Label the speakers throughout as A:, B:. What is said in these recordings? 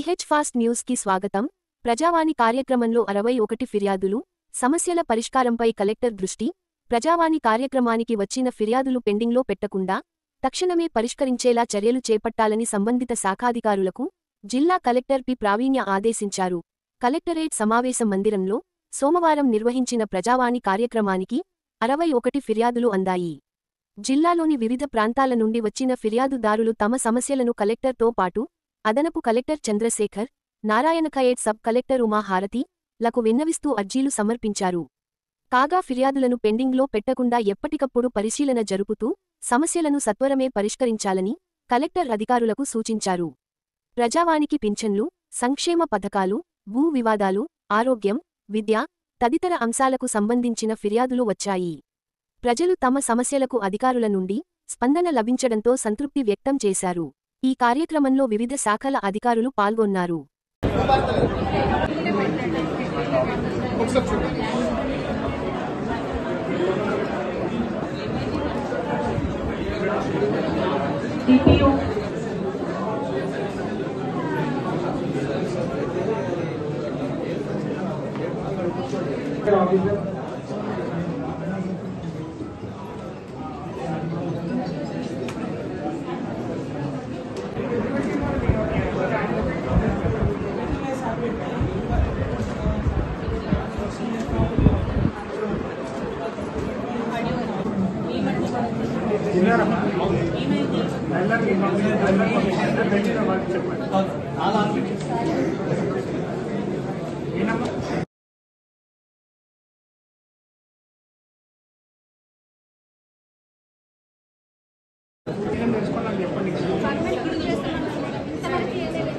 A: VH fast news కి స్వాగతం. ప్రజావాణి కార్యక్రమంలో 61 ఫిర్యాదులు, సమస్యల పరిష్కారంపై కలెక్టర్ దృష్టి. ప్రజావాణి కార్యక్రమానికి వచ్చిన ఫిర్యాదులు పెండింగ్లో పెట్టకుండా తక్షణమే పరిష్కరించేలా చర్యలు చేపట్టాలని సంబంధిత శాఖాధికారులకు జిల్లా కలెక్టర్ పి. ప్రావీణ్య ఆదేశించారు. కలెక్టరేట్ సమావేశ మందిరంలో సోమవారం నిర్వహించిన ప్రజావాణి కార్యక్రమానికి 61 ఫిర్యాదులు అందాయి. జిల్లాలోని వివిధ ప్రాంతాల నుండి వచ్చిన ఫిర్యాదుదారులు తమ సమస్యలను కలెక్టర్తో పాటు అదనపు collector Chandrashekar, Narayankhed sub collector Uma Harathi లకు విన్నవిస్తూ అర్జీలు సమర్పించారు. కాగా ఫిర్యాదులను పెండింగ్లో పెట్టకుండా ఎప్పటికప్పుడు పరిశీలన జరుపుతూ సమస్యలను సత్వరమే పరిష్కరించాలని కలెక్టర్ అధికారులకు సూచించారు. ప్రజావానికి పింఛన్లు, సంక్షేమ పథకాలు, భూ వివాదాలు, ఆరోగ్యం, విద్య తదితర అంశాలకు సంబంధించిన ఫిర్యాదులు వచ్చాయి. ప్రజలు తమ సమస్యలకు అధికారుల నుండి స్పందన లభించడంతో సంతృప్తి వ్యక్తం చేశారు. ఈ కార్యక్రమంలో వివిధ శాఖల అధికారులు పాల్గొన్నారు.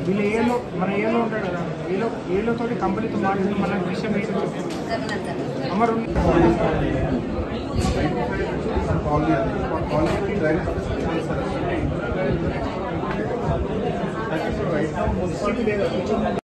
B: వీళ్ళు ఏలో మన ఏలో ఉంటాడు కదా, ఏలోతో కంపెనీతో మాట్లాడి మన విషయం అమరు